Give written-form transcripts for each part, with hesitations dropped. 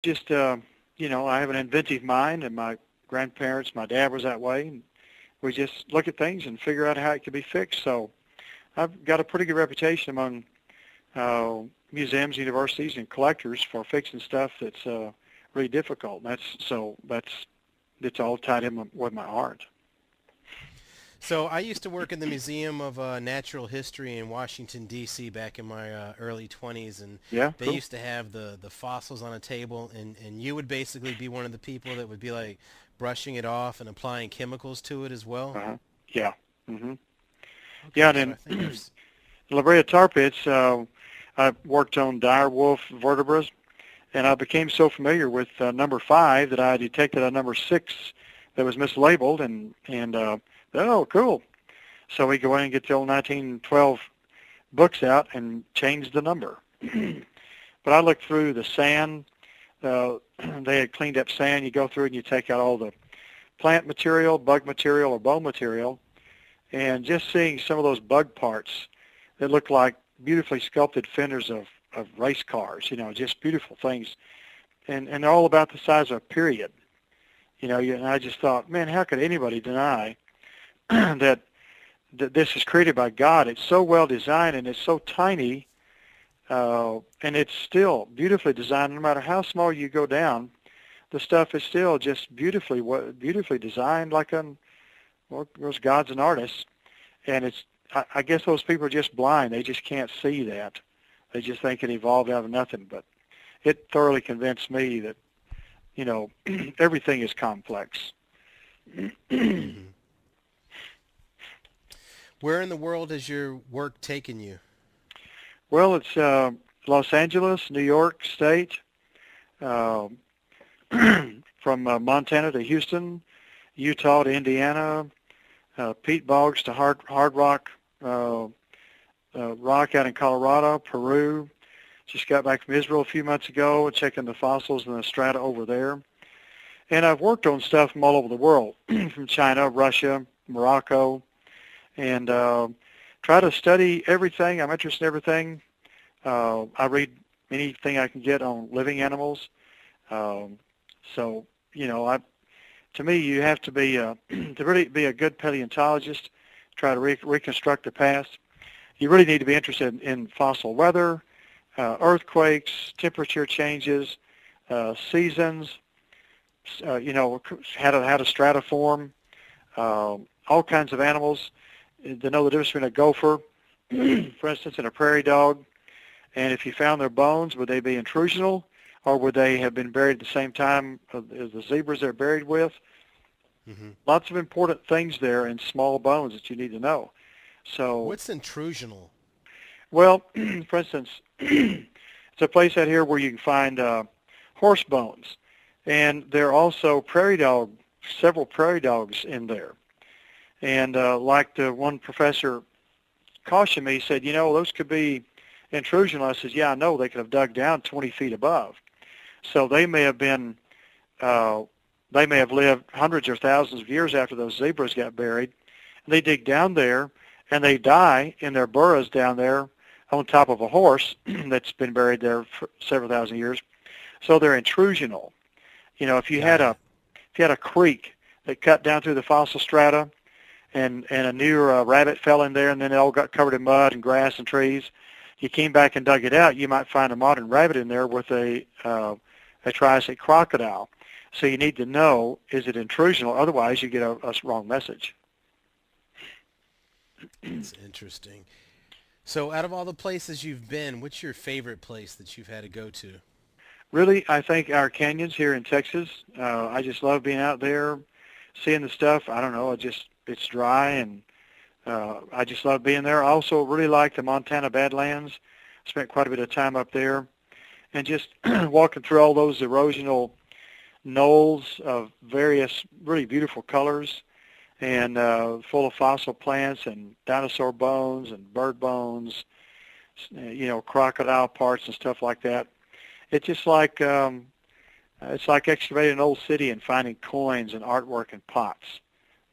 just, I have an inventive mind, and my grandparents, my dad was that way. And we just look at things and figure out how it can be fixed. So I've got a pretty good reputation among museums, universities, and collectors for fixing stuff that's really difficult. It's all tied in with my art. So I used to work in the Museum of Natural History in Washington, D.C. back in my early 20s, and Yeah, they cool. used to have the fossils on a table, and you would basically be one of the people that would be like brushing it off and applying chemicals to it as well. Uh-huh. Yeah. hmm Yeah, Okay, and so I in think La Brea tar pits, I worked on dire wolf vertebrae, and I became so familiar with number 5 that I detected a number 6 that was mislabeled, and oh, cool. So we go in and get the old 1912 books out and change the number. But I looked through the sand. Uh, they had cleaned up sand. You go through and you take out all the plant material, bug material, or bone material, and just seeing some of those bug parts that look like beautifully sculpted fenders of race cars, just beautiful things. And they're all about the size of a period. And I just thought, man, how could anybody deny that this is created by God? It's so well designed and it's so tiny, and it's still beautifully designed. No matter how small you go down, the stuff is still just beautifully designed, like those gods and artists. And I guess those people are just blind. They just can't see that. They just think it evolved out of nothing. But it thoroughly convinced me that, everything is complex. hmm. Where in the world has your work taken you? Well, it's Los Angeles, New York State, uh, from Montana to Houston, Utah to Indiana, peat bogs to hard rock, rock out in Colorado, Peru. Just got back from Israel a few months ago and checking the fossils and the strata over there. And I've worked on stuff from all over the world, from China, Russia, Morocco, and try to study everything. I'm interested in everything. I read anything I can get on living animals. Um, so, to me, you have to be to really be a good paleontologist, try to reconstruct the past. You really need to be interested in fossil weather, earthquakes, temperature changes, seasons, how to stratiform, all kinds of animals, to know the difference between a gopher, for instance, and a prairie dog. And if you found their bones, would they be intrusional, or would they have been buried at the same time as the zebras they're buried with? Hmm. Lots of important things there in small bones that you need to know. So, What's intrusional? well, for instance, it's a place out here where you can find horse bones, and there are also several prairie dogs in there. And like the one professor cautioned me, he said, those could be intrusional. I said, yeah, I know. They could have dug down 20 feet above. So they may have lived hundreds or thousands of years after those zebras got buried. And they dig down there, and they die in their burrows down there on top of a horse that's been buried there for several thousand years. So they're intrusional. Got it. If you had a creek that cut down through the fossil strata, and a new rabbit fell in there, and then it all got covered in mud and grass and trees, you came back and dug it out, you might find a modern rabbit in there with a Triassic crocodile. So you need to know, is it intrusional? Otherwise, you get a wrong message. That's interesting. So out of all the places you've been, what's your favorite place that you've had to go to? Really, I think our canyons here in Texas, I just love being out there, seeing the stuff. I don't know, it's dry, and I just love being there. I also really like the Montana Badlands. Spent quite a bit of time up there, and just walking through all those erosional knolls of various really beautiful colors, and full of fossil plants and dinosaur bones and bird bones, crocodile parts and stuff like that. It's just like it's like excavating an old city and finding coins and artwork and pots.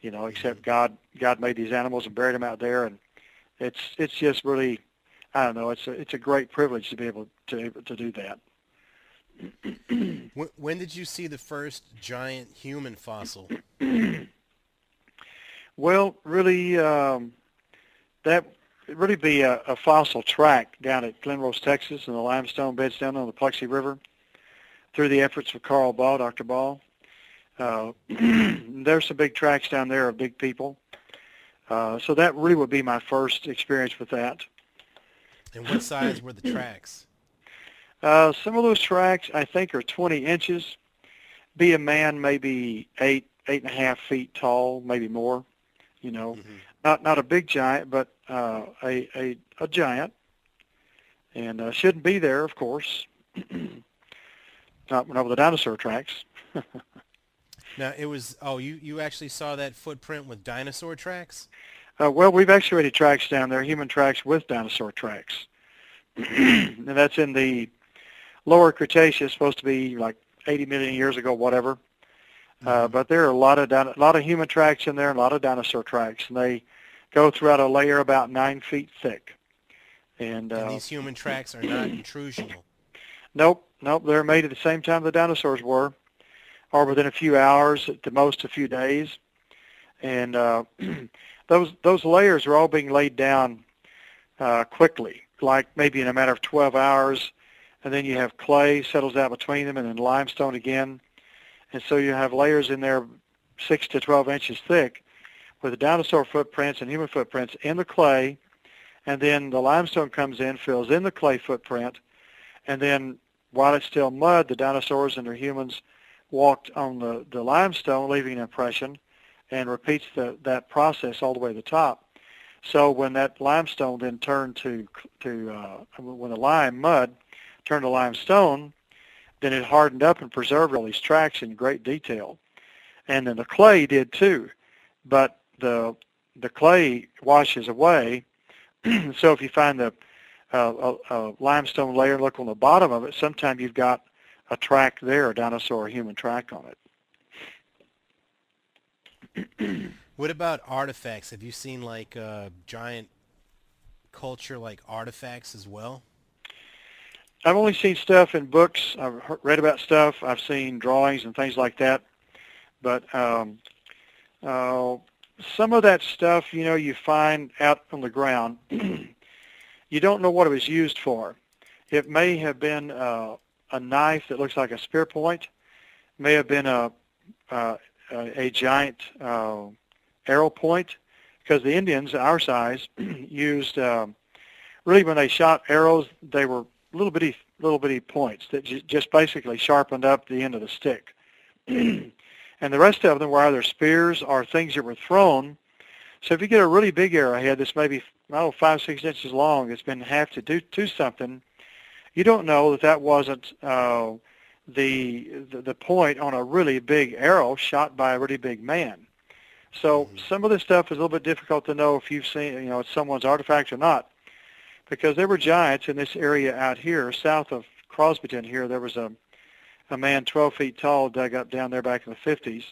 Except Hmm. God made these animals and buried them out there, and it's just really, I don't know, it's a great privilege to be able to do that. When did you see the first giant human fossil? Well, really, that would really be a fossil track down at Glen Rose, Texas, in the limestone beds down on the Plexi River through the efforts of Carl Ball, Dr. Ball. There's some big tracks down there of big people. So that really would be my first experience with that. And what size were the tracks? Some of those tracks, I think, are 20 inches. Be a man maybe 8.5 feet tall, maybe more. You know, not a big giant, but a giant. And shouldn't be there, of course. Not with the dinosaur tracks. Now, it was, you actually saw that footprint with dinosaur tracks? Well, we've excavated tracks down there, human tracks with dinosaur tracks. And that's in the lower Cretaceous, supposed to be like 80 million years ago, whatever. But there are a lot of human tracks in there, and a lot of dinosaur tracks, and they go throughout a layer about 9 feet thick. And these human tracks are not intrusional. Nope, they're made at the same time the dinosaurs were, or within a few hours, at the most a few days. And those layers are all being laid down quickly, like maybe in a matter of 12 hours, and then you have clay settles out between them, and then limestone again. And so you have layers in there 6 to 12 inches thick with the dinosaur footprints and human footprints in the clay, and then the limestone comes in, fills in the clay footprint, and then while it's still mud, the dinosaurs and their humans walked on the limestone, leaving an impression, and repeats that process all the way to the top. So when that limestone then turned when the lime mud turned to limestone, then it hardened up and preserved all these tracks in great detail. And then the clay did too, but the clay washes away. So if you find a limestone layer and look on the bottom of it, sometimes you've got a track there, a dinosaur or human track on it. What about artifacts? Have you seen like giant culture like artifacts as well? I've only seen stuff in books. I've read about stuff. I've seen drawings and things like that. But some of that stuff, you find out on the ground. You don't know what it was used for. It may have been a knife that looks like a spear point. It may have been a giant arrow point, because the Indians, our size, used really when they shot arrows, they were little bitty points that just basically sharpened up the end of the stick. And the rest of them were either spears or things that were thrown. So if you get a really big arrowhead that's maybe 5-6 inches long, it's been hacked to do something, you don't know that wasn't the point on a really big arrow shot by a really big man. So some of this stuff is a little bit difficult to know if you've seen, it's someone's artifact or not, because there were giants in this area out here, south of Crosbyton here. There was a man 12 feet tall dug up down there back in the 50s.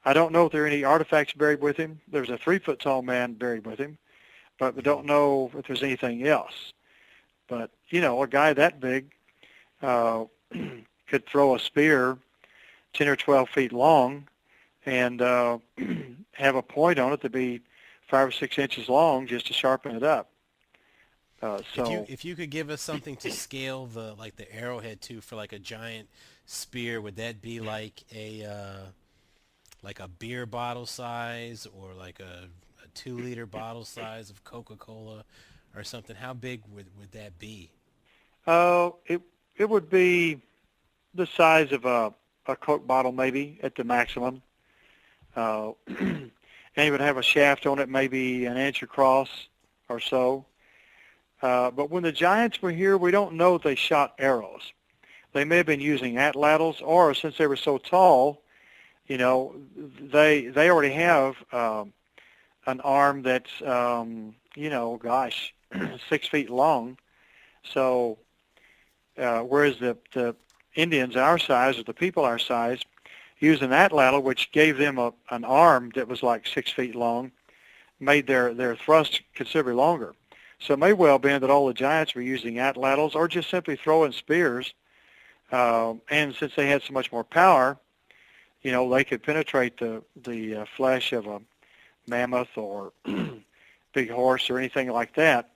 I don't know if there are any artifacts buried with him. There's a 3-foot tall man buried with him, but we don't know if there's anything else. But, a guy that big could throw a spear 10 or 12 feet long and have a point on it to be 5 or 6 inches long just to sharpen it up. If you could give us something to scale the arrowhead to for like a giant spear, would that be like a beer bottle size, or like a 2-liter bottle size of Coca-Cola or something? How big would that be? It would be the size of a Coke bottle maybe at the maximum. And it would have a shaft on it maybe an inch across or so. But when the giants were here, we don't know if they shot arrows. They may have been using atlatls, or since they were so tall, they already have an arm that's, 6 feet long. So whereas the Indians our size, or the people our size, used an atlatl, which gave them an arm that was like 6 feet long, made their thrust considerably longer. So it may well be that all the giants were using atlatls or just simply throwing spears And since they had so much more power, you know, they could penetrate the flesh of a mammoth or big horse or anything like that.